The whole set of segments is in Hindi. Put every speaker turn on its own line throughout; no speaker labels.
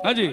हाँ जी।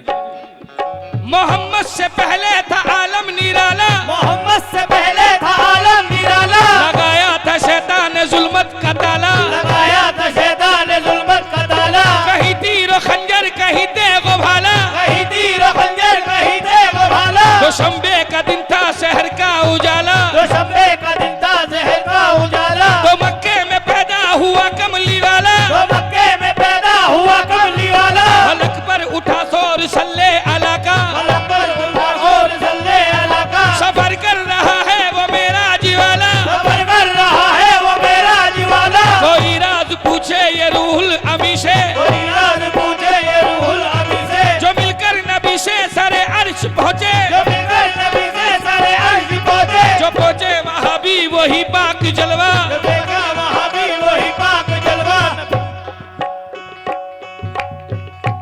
मोहम्मद से पहले था आलम निराला,
मोहम्मद से पहले था आलम निराला,
लगाया था शैतान जुल्मत का ताला,
लगाया था शैतान जुल्मत का ताला,
कहीं तीर खंजर कहीं तेग भाला,
कहीं तीर खंजर कहीं देव भाला,
दोशंबे का दिन था शहर का उजाला,
दोशंबे का दिन था शहर का उजाला,
तो मक्के में पैदा हुआ कमली वाला,
तो मक्के में पैदा हुआ कमली वाला,
फलक पर उठा शोर सल्ले अला का,
फलक पर उठा और सल्ले अला का,
सफर कर रहा है वो मेरा जीवाला,
सफर कर रहा है वो मेरा जीवाला,
कोई राज पूछे ये रूहुल अमी से,
कोई राज पूछे ये रूहुल अमी से,
जो मिलकर नबी से सरे अर्श पहुंचे,
जो मिलकर नबी से सारे अर्श पहुंचे,
जो पहुंचे वहां भी वही पाक जलवा,
जो देखा वहां भी वही पाक जलवा।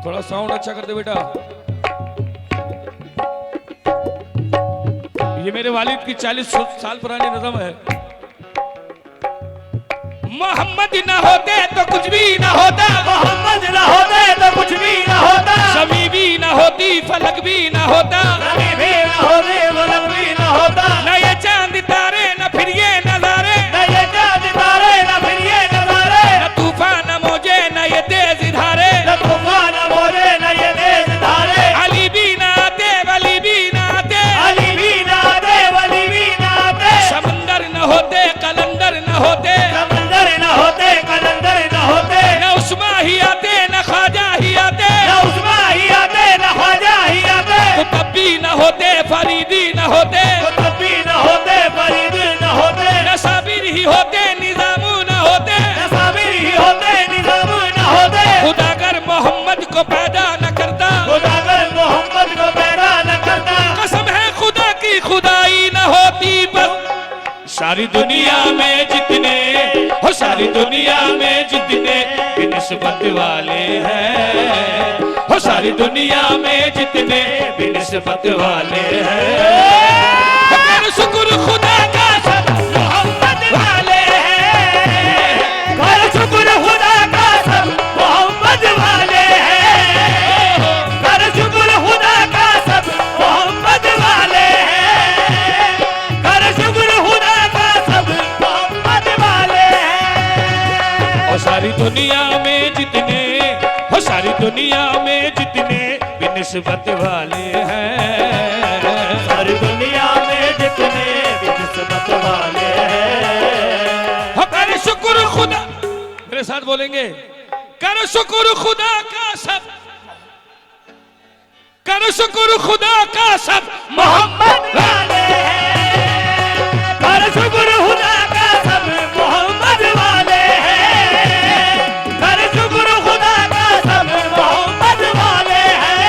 थोड़ा साउंड अच्छा कर दे बेटा। ये मेरे वालिद की 40 साल पुरानी नज़म है। मोहम्मद ना होते तो कुछ भी ना होता,
मोहम्मद ना होते तो कुछ भी ना होता,
शमी भी ना होती फलक भी ना होता,
नबी भी ना होते फलक भी ना होता,
न ये चांद तारे न फिर ये नजारे,
न ये चाँद तारे न फिर ये नजारे,
न तूफान मौजे न ये तेज धारे,
न तूफान मोरे न ये तेज धारे,
अली भी ना आते वली भी ना आते,
अली भी ना आते वली भी ना आते,
समंदर न होते कलंदर न होते,
समंदर न होते कलंदर न होते,
न उस्मा ही आते न ख्वाजा ही आते,
न उस्मा ही आते न ख्वाजा ही आते,
कुतुब भी न होते फरीदी न होते,
कुतुब भी न होते फरीद न होते,
न साबिर ही होते निजामू न होते,
न साबिर ही होते निजाम न होते,
खुदा अगर मोहम्मद को पैदा न करता,
खुदागर मोहम्मद को पैदा न करता,
कसम है खुदा की खुदाई न होती बस। सारी दुनिया में जितने हो, सारी दुनिया में जितने भी निस्बत वाले हैं, हो सारी दुनिया में जितने भी निस्बत वाले हैं, कर शुक्र खुदा का सब मोहम्मद वाले हैं,
कर शुक्र खुदा का सब मोहम्मद वाले हैं, कर शुक्र खुदा का सब मोहम्मद वाले हैं, कर शुक्र खुदा का सब मोहम्मद वाले हैं।
हो सारी दुनिया में जितने, हो सारी दुनिया में जितने भी निस्बत वाले हैं,
सारी दुनिया में जितने भी निस्बत वाले हैं,
हो कर शुक्र खुदा, मेरे साथ बोलेंगे, कर शुक्र खुदा का सब, कर शुक्र खुदा का सब
मोहम्मद वाले हैं, कर शुक्र खुदा का सब मोहम्मद वाले हैं, कर शुक्र खुदा का सब मोहम्मद वाले हैं।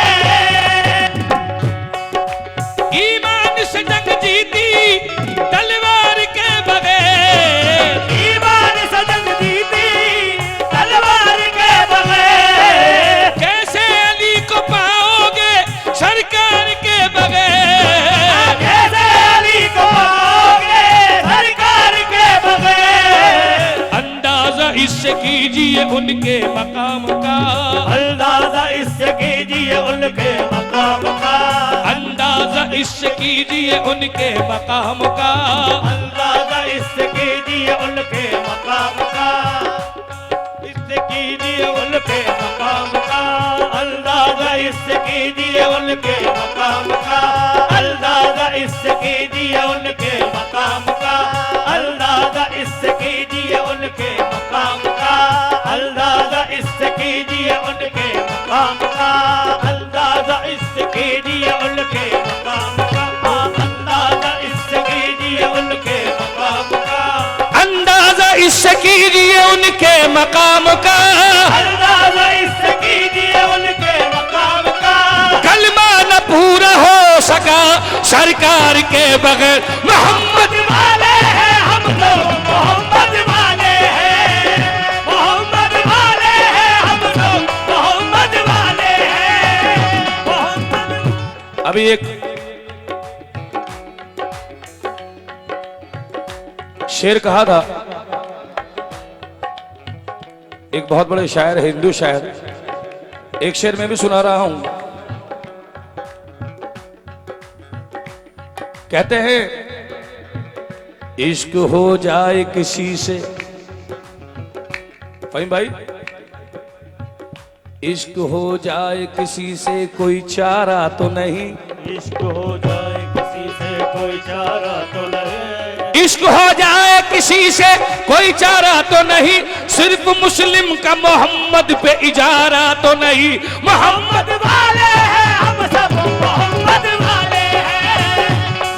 ईमान से जंग जीती तलवार के बगैर,
ईमान से जंग जीती तलवार के बगैर,
कैसे अली को पाओगे सरकार के बगैर,
कैसे अली को पाओगे सरकार के बगैर।
अंदाजा इससे कीजिए उनके मकाम का,
अंदाजा इससे कीजिए उनके मकाम का,
अंदाजा इससे कीजिए उनके मकाम का,
अंदाजा इससे कीजिए उनके मकाम का, इससे कीजिए उनके मकाम का, अंदाजा इससे कीजिए उनके मकाम का, अंदाजा इससे कीजिए उनके मकाम का, अंदाजा इससे कीजिए उनके मकाम का, अंदाजा इससे कीजिए उनके मकाम का, अंदाजा इससे कीजिए उनके मकाम का, अंदाजा इससे कीजिए उनके मकाम का,
अंदाजा इससे कीजिए उनके मकाम का,
अंदाजा इससे कीजिए उनके मकाम का।
कलमा न पूरा हो सका सरकार के बगैर, मोहम्मद
वाले हैं हम लोग, मोहम्मद वाले हैं, मोहम्मद वाले हैं हम लोग, मोहम्मद वाले हैं, मोहम्मद।
अभी एक शेर कहा था, एक बहुत बड़े शायर है, हिंदू शायर, एक शेर में भी सुना रहा हूं। कहते हैं इश्क हो जाए किसी से, फहीम भाई, इश्क हो जाए किसी से कोई चारा तो नहीं,
इश्क हो जाए किसी से कोई चारा तो नहीं,
इश्क हो जाए किसी से कोई चारा तो नहीं, सिर्फ मुस्लिम का मोहम्मद पे इजारा तो नहीं। मोहम्मद
वाले हैं हम सब, मोहम्मद वाले हैं,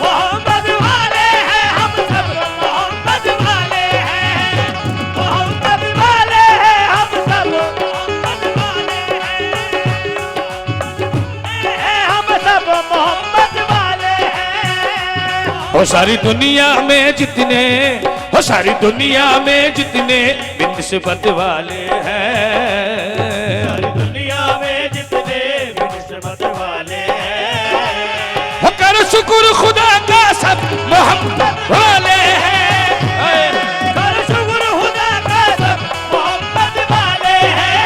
मोहम्मद वाले हैं हम सब, मोहम्मद वाले हैं, मोहम्मद वाले हैं हम सब, मोहम्मद वाले हैं हम सब, मोहम्मद वाले हैं।
हो सारी दुनिया में जितने, हो सारी दुनिया में जितने बिनिस्बत वाले हैं,
सारी दुनिया में जितने बिनिस्बत वाले हैं,
हो कर शुक्र खुदा का सब मोहम्मद वाले हैं,
कर शुक्र खुदा का सब मोहम्मद वाले हैं,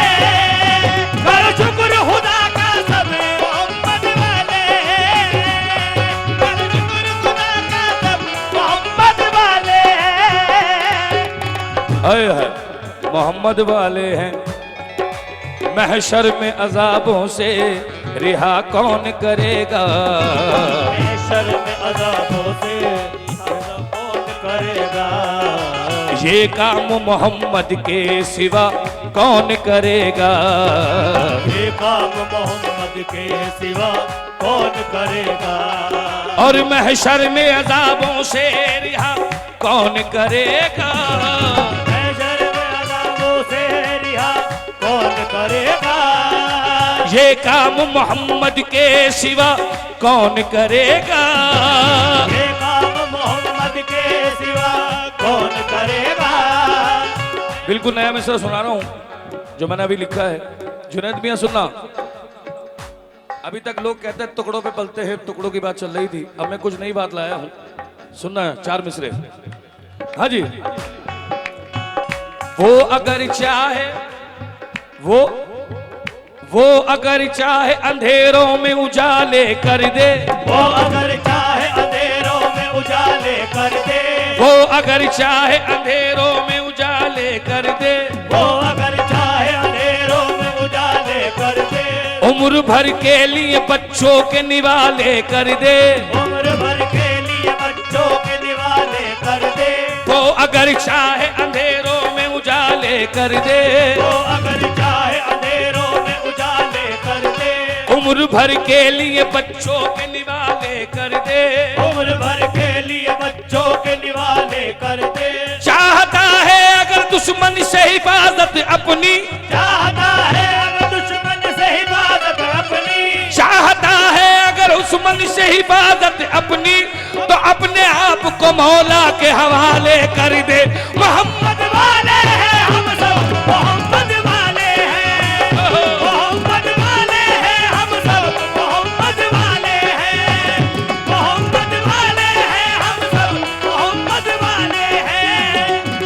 कर शुक्र खुदा का सब मोहम्मद वाले हैं, कर शुक्र खुदा का सब मोहम्मद वाले हैं।
मोहम्मद वाले हैं। महशर में अजाबों से रिहा कौन करेगा,
महशर में अज़ाबों से रिहा कौन करेगा,
ये काम मोहम्मद के सिवा कौन करेगा,
ये काम मोहम्मद के सिवा कौन करेगा,
और महशर में अजाबों से रिहा कौन करेगा,
महशर में अज़ाबों से रिहा कौन करेगा,
ये काम मोहम्मद के सिवा कौन करेगा।
ये काम मोहम्मद के सिवा कौन करेगा।
बिल्कुल नया मिसरा सुना रहा हूं जो मैंने अभी लिखा है। जुनैद मियां सुनना, अभी तक लोग कहते हैं टुकड़ों पे पलते हैं, टुकड़ों की बात चल रही थी, अब मैं कुछ नई बात लाया हूं, सुनना है 4 मिसरे। हाँ जी। वो अगर चाहे, वो अगर चाहे अंधेरों में उजाले कर दे,
वो अगर चाहे अंधेरों में उजाले कर दे,
वो अगर चाहे अंधेरों में उजाले कर दे,
वो अगर चाहे अंधेरों में उजाले कर दे,
उम्र भर के लिए बच्चों के निवाले कर दे,
उम्र भर के लिए बच्चों के निवाले कर दे,
वो अगर चाहे अंधेरों में उजाले कर दे,
वो अगर चाहे अंधेरों में उजाले कर दे,
उम्र भर के लिए बच्चों के निवाले कर दे,
उम्र भर के लिए बच्चों के निवाले कर दे,
चाहता है अगर दुश्मन से हिफाजत अपनी,
चाहता है अगर दुश्मन से हिफाजत अपनी,
चाहता है अगर दुश्मन से हिफाजत अपनी, तो अपने आप को मौला के हवाले कर दे। मोहम्मद
वाले हैं हम सब, मोहम्मद वाले हैं, मोहम्मद वाले हैं हम सब, मोहम्मद वाले हैं, मोहम्मद वाले हैं हम सब, मोहम्मद वाले हैं,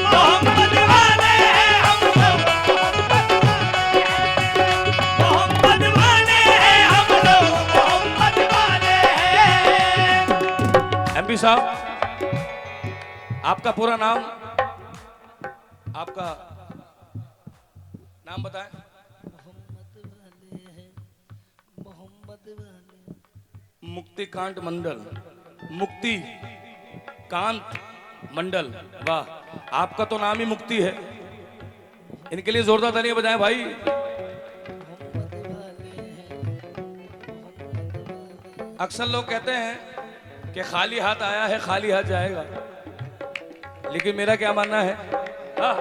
मोहम्मद वाले हैं हम सब, मोहम्मद वाले हैं हम सब, मोहम्मद वाले हैं।
एमपी साहब, आपका पूरा नाम, आपका नाम बताएं। मुक्ति कांत मंडल, मुक्ति कांत मंडल, वाह, आपका तो नाम ही मुक्ति है। इनके लिए जोरदार तालियां बजाएं भाई। अक्सर लोग कहते हैं कि खाली हाथ आया है खाली हाथ जाएगा, लेकिन मेरा क्या मानना है, हाँ,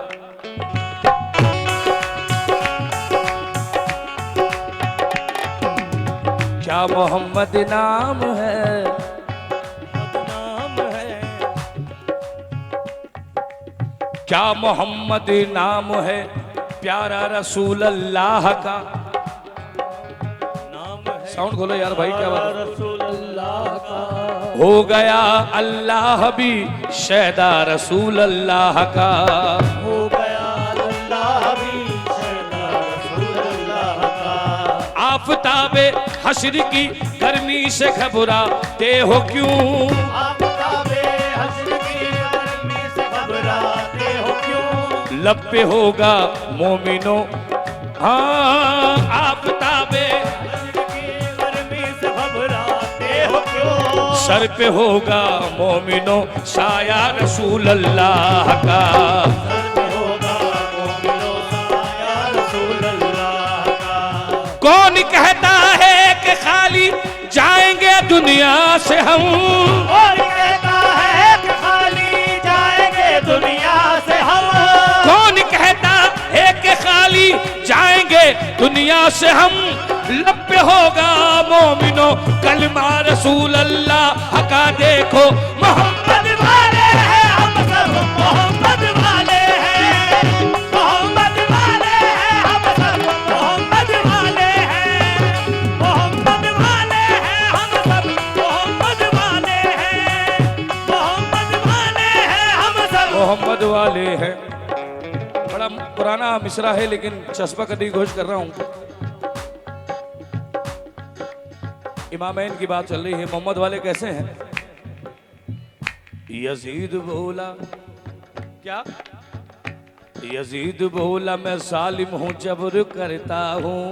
क्या मोहम्मद नाम है,
नाम है,
क्या मोहम्मद नाम है, प्यारा रसूल अल्लाह का
नाम है,
साउंड खोलो यार भाई, क्या बात है?
रसूल अल्लाह का,
हो गया अल्लाह भी शैदा रसूल अल्लाह का,
हो गया अल्लाह भी
आफताबे हश्र की गर्मी से घबराते हो क्यों?
आफताबे हश्र की गर्मी से घबराते हो क्यों?
लब पे होगा मोमिनो, हाँ आफताबे
हश्र की गर्मी से घबराते हो क्यों?
सर पे होगा मोमिनो साया रसूल अल्लाह का।
सर पे होगा मोमिनो साया रसूल अल्लाह का।
कौन कहता है कि खाली जाएंगे दुनिया से हम?
और कहता है कि खाली जाएंगे दुनिया से हम।
कौन कहता है कि खाली जाएंगे दुनिया से हम? लब पे होगा मोमिनो कलमा रसूल अल्लाह का। देखो
मोहम्मद वाले हैं हम सब, मोहम्मद वाले हैं, मोहम्मद वाले हैं हम सब, मोहम्मद वाले हैं, मोहम्मद वाले हैं हम सब, मोहम्मद वाले हैं, मोहम्मद वाले हैं हम सब।
मोहम्मद वाले हैं। बड़ा पुराना मिसरा है लेकिन चस्पा करने की कोशिश कर रहा हूं। इमामैन की बात चल रही है। मोहम्मद वाले कैसे हैं? यजीद बोला, क्या? यजीद बोला मैं जालिम हूँ जबर करता हूँ।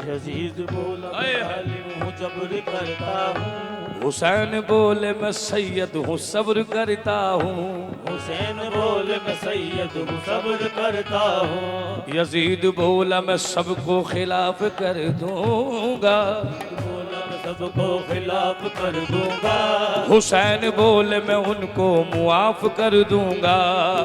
यजीद बोला जालिम हूँ जबर करता हूँ।
हुसैन बोले मैं सैयद हूँ सब्र करता हूँ।
हुसैन बोले मैं सैयद हूँ सब्र करता हूँ।
यजीद बोला मैं सबको खिलाफ कर दूंगा।
बोला मैं सबको खिलाफ कर दूंगा।
हुसैन बोले मैं उनको मुआफ कर दूंगा।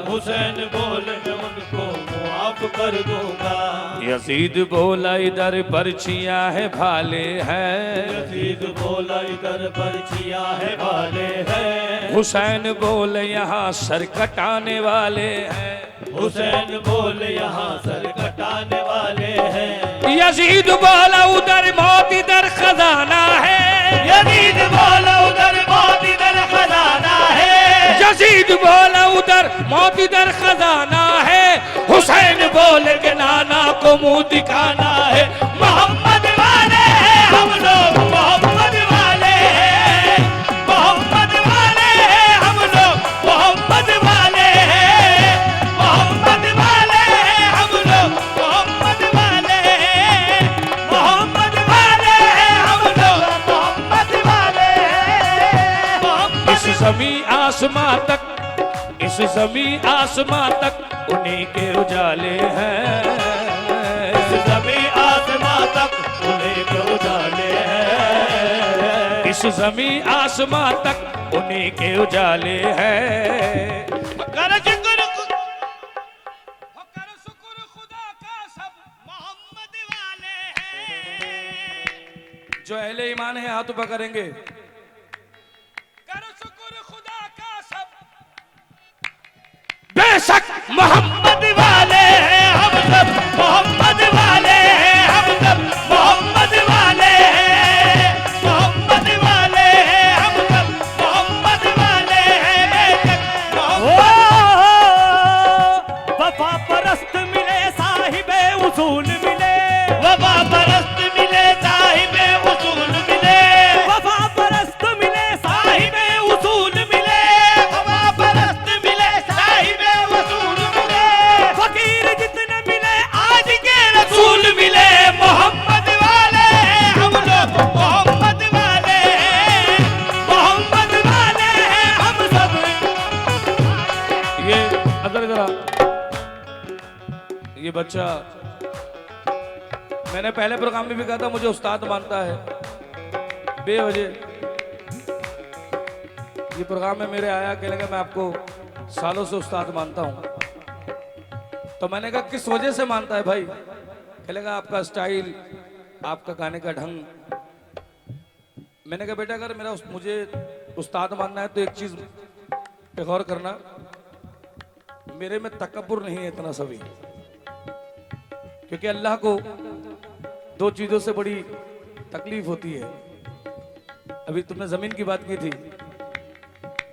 हुसैन बोले मैं उनको मुआफ कर दूंगा।
यजीद बोला इधर पर्चियां है भाले हैं।
यजीद बोला इधर पर्चियां है भाले हैं।
हुसैन बोले यहाँ सर कटाने वाले हैं।
हुसैन बोले यहाँ सर कटाने वाले हैं।
यजीद बोला उधर मौत इधर खजाना है।
यजीद बोला उधर मौत इधर खजाना है।
यजीद बोला उधर मौत इधर खजाना है। हुसैन बोले के नाना को मुंह दिखाना है।
मोहम्मद वाले हैं हम लोग, मोहम्मद वाले हैं, मोहम्मद वाले हैं हम लोग, मोहम्मद वाले हैं, मोहम्मद वाले हैं हम लोग, मोहम्मद वाले हैं, मोहम्मद वाले हैं हम लोग, मोहम्मद वाले हैं।
इस जमी आसमां तक, इस जमी आसमां तक उन्हीं के उजाले हैं।
इस जमी आसमां तक उन्हीं के उजाले हैं।
इस जमी आसमां तक उन्हीं के उजाले हैं।
कर शुक्र खुदा का सब मोहम्मद वाले हैं।
जो अहले ईमान है हाथ ऊपर करेंगे।
कर शुक्र खुदा का सब
बेशक
मोहम्मद वाले हैं हम सब, मोहम्मद वाले हैं हम सब, मोहम्मद वाले हैं, मोहम्मद वाले हैं हम सब, मोहम्मद वाले हैं। वफा परस्त मिले साहिबे उसूल मिले, वफा परस्त मिले साहिबे उसूल मिले, वफा परस्त मिले साहिबे उसूल मिले, वफा परस्त मिले साहिबे उसूल मिले। फकीर जितने मिले आज के रसूल मिले। मोहम्मद वाले हैं हम लोग, मोहम्मद वाले हैं, मोहम्मद वाले हैं हम सब।
ये अंदर इधर आ। ये बच्चा मैंने पहले प्रोग्राम में भी कहा था मुझे उस्ताद मानता है बेवजह। ये प्रोग्राम में मेरे आया कहने लगा मैं आपको सालों से उस्ताद मानता हूं। तो मैंने कहा किस वजह से मानता है भाई? कहने लगा आपका स्टाइल, आपका गाने का ढंग। मैंने कहा बेटा अगर मुझे उस्ताद मानना है तो एक चीज पे गौर करना, मेरे में तकब्बुर नहीं है इतना सभी। क्योंकि अल्लाह को दो चीजों से बड़ी तकलीफ होती है। अभी तुमने जमीन की बात की थी,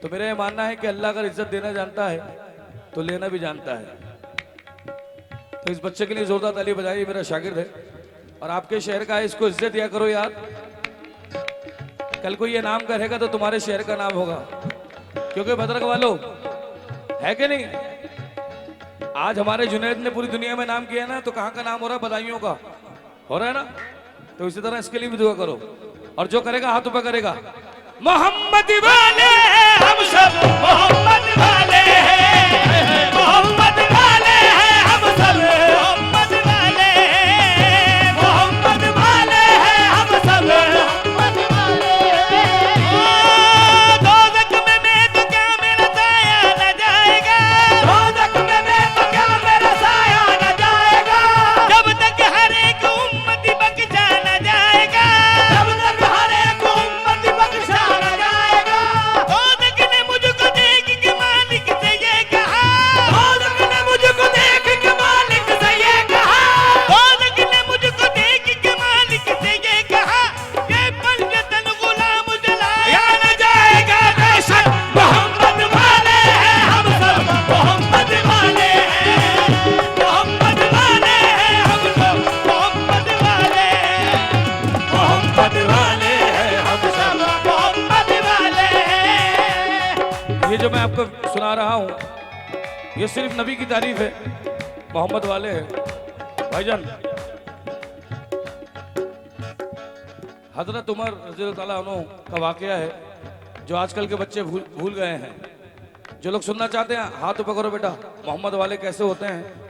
तो मेरा ये मानना है कि अल्लाह अगर इज्जत देना जानता है तो लेना भी जानता है। तो इस बच्चे के लिए जोरदार ताली बजाइए, मेरा शागिर्द है।
और आपके शहर का है, इसको इज्जत दिया करो यार। कल को ये नाम करेगा तो तुम्हारे शहर का नाम होगा, क्योंकि भद्रक वालों है कि नहीं, आज हमारे जुनैद ने पूरी दुनिया में नाम किया ना, तो कहाँ का नाम हो रहा है? बधाइयों का हो रहा है ना। तो इसी तरह इसके लिए भी दुआ करो, और जो करेगा हाथ ऊपर करेगा।
मोहम्मद वाले हैं हम सब, मोहम्मद वाले हैं, मोहम्मद वाले हैं हम सब, मोहम्मद वाले हैं, मोहम्मद वाले हैं हम सब, मोहम्मद वाले हैं। दोज़ख में मैं तो क्या मेरा साया न जाएगा, दोज़ख में मैं तो क्या मेरा साया न जाएगा, जब तक हर एक उम्मती बख्शा न जाएगा, जब तक हर एक उम्मती बख्शा न जाएगा। दोज़ख ने मुझको देख के मालिक से ये कहा, दोज़ख ने मुझको देख के मालिक से ये कहा, दोज़ख ने मुझको देख के मालिक से ये कहा, ये पंजतन गुलाम जलाया न जाएगा। बेशक मोहम्मद वाले हैं हम सब, मोहम्मद वाले हैं, मोहम्मद वाले हैं हम सब, मोहम्मद वाले हैं, मोहम्मद वाले हैं हम सब, मोहम्मद वाले हैं।
ये जो मैं आपको सुना रहा हूँ, ये सिर्फ नबी की तारीफ है, मोहम्मद वाले हैं। भाईजान, हजरत उमर रज़ी अल्लाह अन्हु का वाकया है, जो आजकल के बच्चे भूल गए हैं। जो लोग सुनना चाहते हैं हाथ ऊपर करो बेटा, मोहम्मद वाले कैसे होते हैं।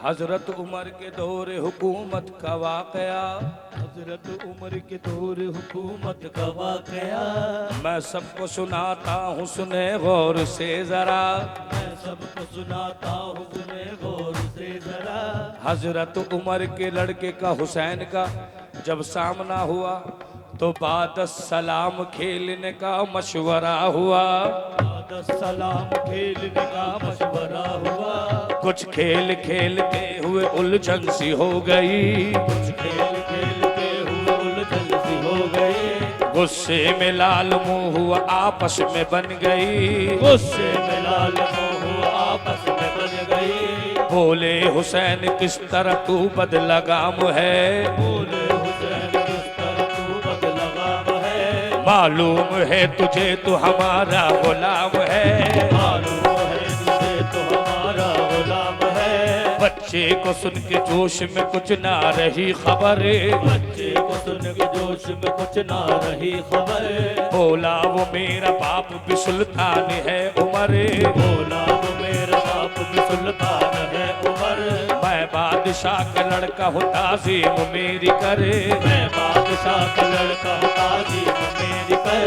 हजरत उमर के दौर हुकूमत का वाकया,
हजरत उमर के दौर हुकूमत का वाकया,
मैं सबको सुनाता हूँ सुने गौर से जरा।
मैं सबको सुनाता हूँ सुने गौर से जरा।
हजरत उमर के लड़के का हुसैन का जब सामना हुआ, तो बाद सलाम खेलने का मशवरा हुआ।
बाद सलाम खेलने का मशवरा हुआ।
कुछ खेल खेलते हुए उलझन सी हो गई,
कुछ खेल खेलते हुए उलझन सी हो गई।
गुस्से में लाल मुंह हुआ आपस में बन गई,
गुस्से में लाल मुंह आपस में बन गई।
बोले हुसैन किस तरह तू बदलगाम है,
बोले हुसैन किस तरह तू बदलगाम है।
मालूम है तुझे तू हमारा गुलाम है,
मालूम है तुझे तो हमारा गुलाम है।
बच्चे को सुन के जोश में कुछ ना रही खबर,
बच्चे को सुन के जोश में कुछ ना रही खबर।
बोला वो मेरा बाप भी सुल्तान है उमर,
बोला वो मेरा बाप भी सुल्तान है उमर।
मैं बादशाह का लड़का हूँ ताज़ीम मेरी करे,
मैं बादशाह का लड़का हूँ ताज़ीम मेरी कर।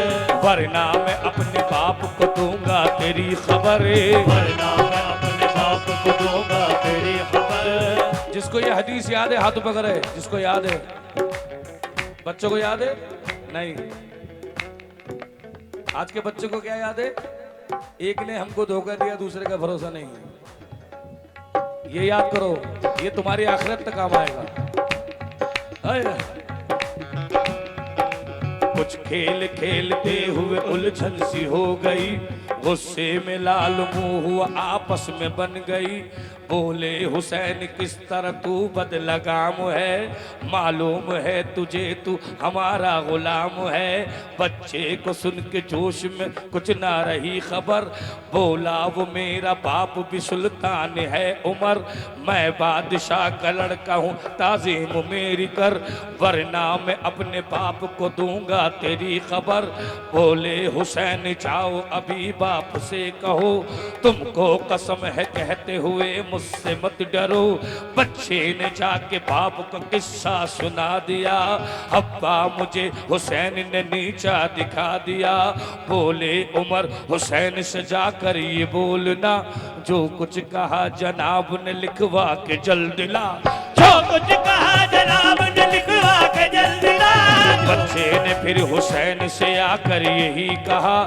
वरना मैं अपने बाप को दूंगा तेरी खबर।
वरना मैं अपने बाप को दूंगा तेरी खबर।
जिसको ये हदीस याद है हाथ ऊपर करे, जिसको याद है। बच्चों को याद है? नहीं। आज के बच्चों को क्या याद है? एक ने हमको धोखा दिया, दूसरे का भरोसा नहीं है। ये याद करो, ये तुम्हारी आखिरत तक काम आएगा। कुछ खेल खेलते हुए उलझन सी हो गई, गुस्से में लाल मुंह हुआ आपस में बन गई। बोले हुसैन किस तरह तू बदलगाम है, मालूम है तुझे तू हमारा गुलाम है। बच्चे को सुन के जोश में कुछ ना रही खबर, बोला वो मेरा बाप भी सुल्तान है उमर। मैं बादशाह का लड़का हूँ ताज़ीम मेरी कर, वरना मैं अपने बाप को दूंगा तेरी खबर। बोले हुसैन जाओ अभी बाप से कहो, तुमको कसम है कहते हुए मुझसे मत डरो। बच्चे ने जाके बाप का किस्सा सुना दिया, अब्बा मुझे हुसैन ने नीचा दिखा दिया। बोले उमर हुसैन से जाकर ये बोलना, जो कुछ कहा जनाब ने लिखवा के जल्द ला।
जो कुछ कहा जनाब ने लिखवा के जल्द ला।
बच्चे ने फिर हुसैन से आकर यही कहा,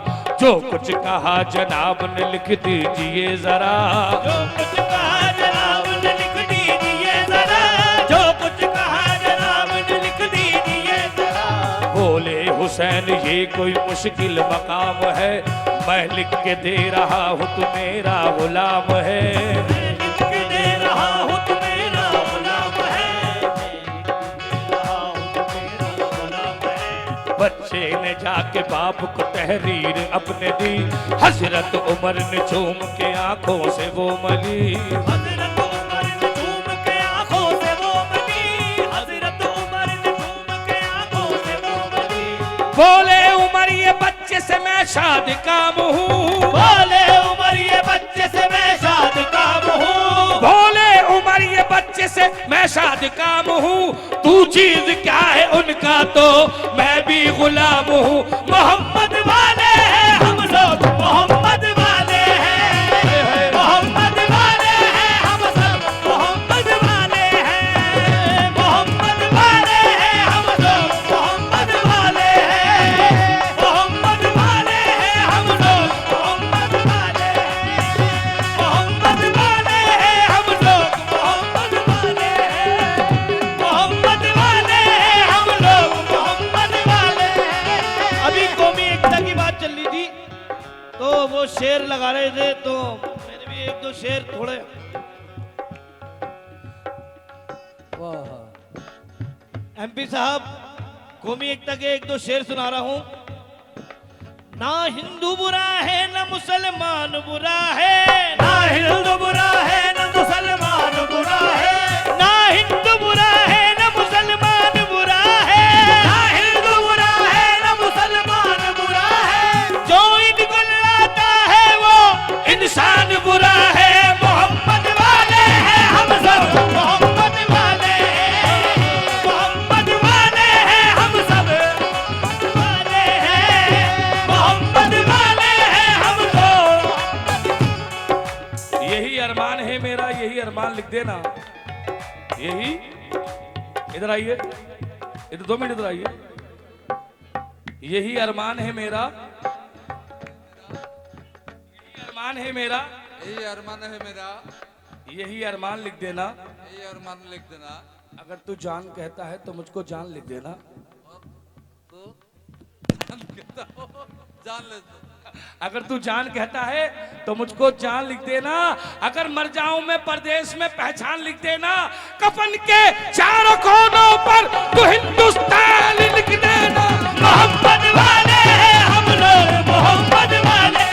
जो कुछ कहा जनाब ने लिख दीजिए जरा।
जो कुछ कहा जनाब ने लिख दीजिए जरा। जो कुछ कहा जनाब ने लिख दीजिए जरा।
बोले हुसैन ये कोई मुश्किल मकाम है, मैं लिख के दे रहा हूँ तू मेरा गुलाम है।
मैं लिख के दे रहा
बच्चे ने जाके बाप को तहरीर अपने दी, हजरत उमर ने चूम के आंखों से वो मली।
हजरत उमर ने चूम के आंखों से वो मली, हजरत उमर ने चूम के आंखों से वो मली।
बोले उमर ये बच्चे से मैं शाद काम हूँ,
बोले उमर ये बच्चे से मैं शाद काम हूँ,
बोले उमर ये बच्चे से मैं शाद काम हूँ। तू चीज क्या है उनका तो मैं भी गुलाम हूँ।
मोहम्मद वाले हैं हम लोग, मोहम्मद वाले हैं, मोहम्मद वाले हैं हम सब, मोहम्मद वाले हैं, मोहम्मद वाले हैं हम लोग, मोहम्मद वाले हैं, मोहम्मद वाले हैं हम लोग, मोहम्मद वाले हैं, मोहम्मद वाले हैं हम लोग, मोहम्मद वाले हैं, मोहम्मद वाले हैं हम लोग, मोहम्मद वाले हैं। अभी कौमी एकता की बात चल रही थी तो वो शेर लगा रहे थे, तो मैंने भी एक दो शेर थोड़े। एमपी साहब, कौमी एकता के एक दो शेर सुना रहा हूं। ना हिंदू बुरा है ना मुसलमान बुरा है, ना हिंदू बुरा है ना मुसलमान बुरा है, ना हिंदू बुरा है ना मुसलमान बुरा है, ना हिंदू बुरा है ना मुसलमान बुरा है। जो इनको लड़ाता है वो
इंसान बुरा है।
मोहम्मद वाले हैं हम सब, मोहम्मद वाले हैं, मोहम्मद वाले हैं हम सब, वाले हैं, मोहम्मद वाले हैं हम लोग।
यही अरमान है मेरा, यही अरमान लिख देना। यही, इधर आइए, इधर 2 मिनट इधर आइए। यही अरमान है मेरा, यही अरमान है मेरा,
यही अरमान है मेरा,
यही अरमान लिख देना।
यही अरमान लिख देना।
अगर तू जान कहता है तो मुझको जान लिख देना।
तो जान कहता हो, जान ले दो।
अगर तू जान कहता है तो मुझको जान लिख देना। अगर मर जाऊं मैं परदेश में पहचान लिख देना। कफन के चारों कोनों पर तू हिंदुस्तान लिख देना।
मोहम्मद वाले हैं हम लोग, मोहम्मद वाले,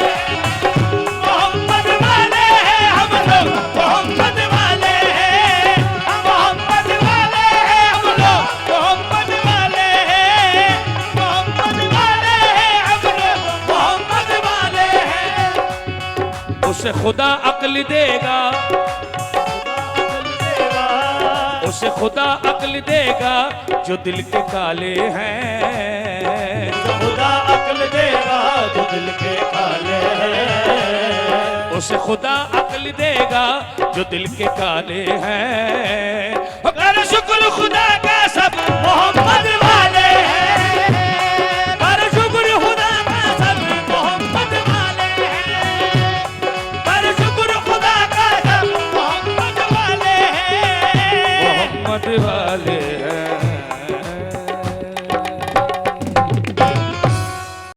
मोहम्मद वाले हैं हम लोग, मोहम्मद वाले हैं, मोहम्मद वाले हैं हम लोग, मोहम्मद वाले हैं, मोहम्मद वाले हैं हम लोग, मोहम्मद वाले हैं।
उसे खुदा अक्ल देगा, उसे खुदा अक्ल देगा जो दिल के काले हैं।
खुदा अक्ल देगा जो दिल के काले हैं,
उसे खुदा अक्ल देगा जो दिल के काले हैं। कर शुक्र खुदा का सब